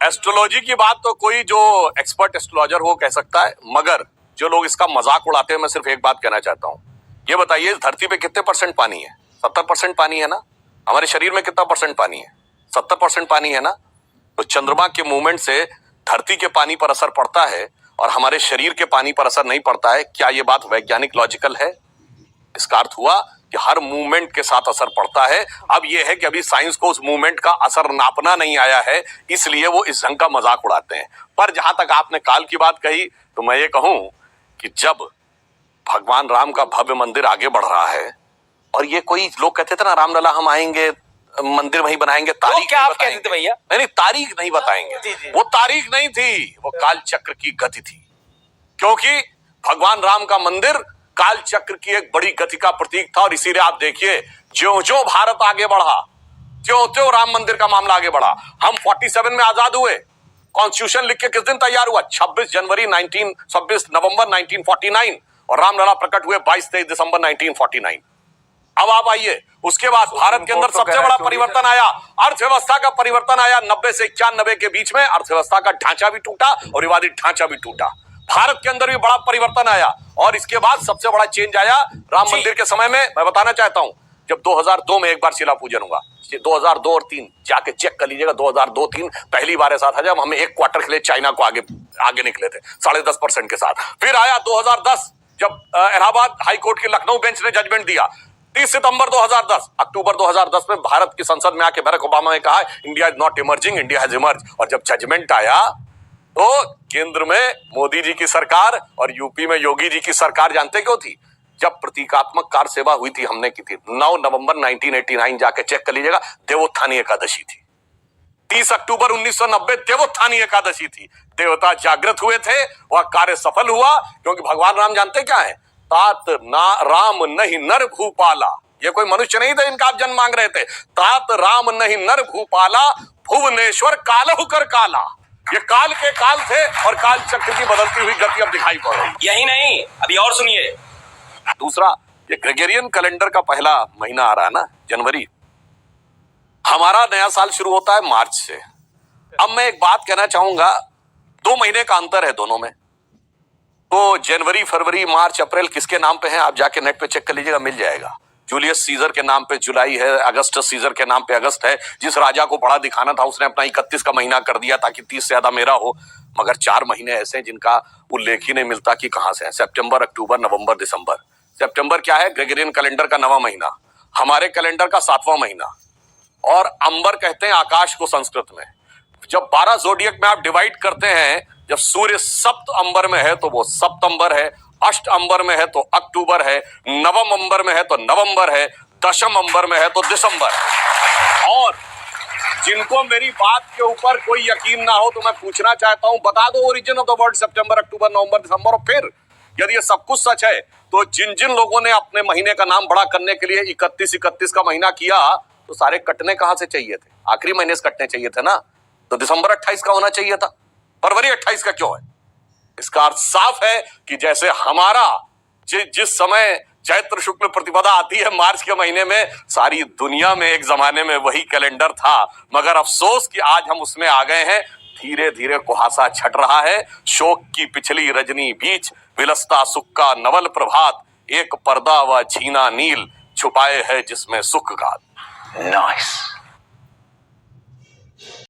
Astrology की बात तो कोई जो एक्सपर्ट एस्ट्रोलॉजर हो कह सकता है, मगर जो लोग इसका मजाक उड़ाते हैं, मैं सिर्फ एक बात कहना चाहता हूं। ये बताइए इस धरती पे कितने परसेंट पानी है? 70% पानी है ना। हमारे शरीर में कितना परसेंट पानी है? 70% पानी है ना। तो चंद्रमा के मूवमेंट से धरती के पानी पर असर पड़ता है और हमारे शरीर के पानी पर असर नहीं पड़ता है। क्या ये बात वैज्ञानिक लॉजिकल है? इसका अर्थ हुआ कि हर मूवमेंट के साथ असर पड़ता है। अब यह है कि अभी साइंस को उस मूवमेंट का असर नापना नहीं आया है, इसलिए वो इस ढंग का मजाक उड़ाते हैं। पर जहां तक आपने काल की बात कही, तो मैं ये कहूं कि जब भगवान राम का भव्य मंदिर आगे बढ़ रहा है, और ये कोई लोग कहते थे ना रामलला हम आएंगे मंदिर वहीं बनाएंगे, तारीख क्या आप कहते थे भैया? नहीं, तारीख नहीं बताएंगे। वो तारीख नहीं थी, वो काल चक्र की गति थी। क्योंकि भगवान राम का मंदिर काल चक्र की एक बड़ी गति का प्रतीक था। और इसीलिए आप देखिए ज्यों ज्यों भारत आगे बढ़ा, त्यों त्यों राम मंदिर का मामला आगे बढ़ा। हम 47 में आजाद हुए। कॉन्स्टिट्यूशन लिख के किस दिन तैयार हुआ? 26 नवंबर 1949, और रामलला प्रकट हुए 22-23 दिसंबर 1949। अब आप आइए, उसके बाद भारत के अंदर सबसे बड़ा परिवर्तन आया, अर्थव्यवस्था का परिवर्तन आया। 90 से 91 के बीच में अर्थव्यवस्था का ढांचा भी टूटा और विवादित ढांचा भी टूटा। भारत के अंदर भी बड़ा परिवर्तन आया, और इसके बाद सबसे बड़ा चेंज आया राम मंदिर के समय में। मैं बताना चाहता हूं, जब 2002 में एक बार शिला पूजन हुआ, 2002 और 3 जाके चेक कर लीजिएगा। 2002-3 पहली बार ऐसा था जब हमें एक क्वार्टर के लिए चाइना को आगे निकले थे 10.5% के साथ। फिर आया 2010 जब इलाहाबाद हाईकोर्ट की लखनऊ बेंच ने जजमेंट दिया। 30 सितंबर 2010, अक्टूबर 2010 में भारत की संसद में आके बराक ओबामा ने कहा India is not emerging, India has emerge. और जब जजमेंट आया तो केंद्र में मोदी जी की सरकार और यूपी में योगी जी की सरकार जानते क्यों थी? जब प्रतीकात्मक कार सेवा हुई थी, हमने की थी 9 नवंबर 1989, जाके चेक कर लीजिएगा, देवोत्थानी एकादशी थी। 30 अक्टूबर 1990 देवोत्थानी एकादशी थी। देवता जागृत हुए थे, वह कार्य सफल हुआ। क्योंकि भगवान राम जानते क्या है? तात ना राम नहीं नर भूपाला। ये कोई मनुष्य नहीं थे इनका आप जन्म मांग रहे थे। तात राम नहीं नर भूपाला, भुवनेश्वर कालहु कर काला। ये काल के काल थे, और काल चक्र की बदलती हुई गति अब दिखाई पड़ रही। यही नहीं, अभी और सुनिए। दूसरा, ये ग्रेगोरियन कैलेंडर का पहला महीना आ रहा है ना, जनवरी। हमारा नया साल शुरू होता है मार्च से। अब मैं एक बात कहना चाहूंगा, 2 महीने का अंतर है दोनों में। तो जनवरी, फरवरी, मार्च, अप्रैल किसके नाम पे है? आप जाके नेट पे चेक कर लीजिएगा, मिल जाएगा। जूलियस सीजर के नाम पे जुलाई है, अगस्टस सीजर के नाम पे अगस्त है। जिस राजा को बड़ा दिखाना था उसने अपना 31 का महीना कर दिया ताकि 30 से ज्यादा मेरा हो। मगर 4 महीने ऐसे हैं जिनका उल्लेख ही नहीं मिलता कि कहां से है। सितंबर, अक्टूबर, नवंबर, दिसंबर। सितंबर क्या है? ग्रेगोरियन कैलेंडर का 9वां महीना, हमारे कैलेंडर का 7वां महीना। और अंबर कहते हैं आकाश को संस्कृत में। जब 12 जोडियक में आप डिवाइड करते हैं, जब सूर्य सप्त अंबर में है तो वो सप्तंबर है, अष्ट अंबर में है तो अक्टूबर है, नवम अंबर में है तो नवंबर है, दशम अंबर में है तो दिसंबर है। और जिनको मेरी बात के ऊपर कोई यकीन ना हो तो मैं पूछना चाहता हूं, बता दो ओरिजिन ऑफ द वर्ड सितंबर, अक्टूबर, नवंबर, दिसंबर। और फिर यदि ये सब कुछ सच है तो जिन जिन लोगों ने अपने महीने का नाम बड़ा करने के लिए 31 का महीना किया, तो सारे कटने कहां से चाहिए थे? आखिरी महीने से कटने चाहिए थे ना। तो दिसंबर 28 का होना चाहिए था, फरवरी 28 का क्यों है? इसका अर्थ साफ है कि जैसे हमारा जिस समय चैत्र शुक्ल प्रतिपदा आती है मार्च के महीने में, सारी दुनिया में एक जमाने में वही कैलेंडर था। मगर अफसोस कि आज हम उसमें आ गए हैं। धीरे धीरे कुहासा छट रहा है। शोक की पिछली रजनी बीच विलसता सुख का नवल प्रभात, एक पर्दा व झीना नील छुपाए है जिसमें सुख गात। नाइस।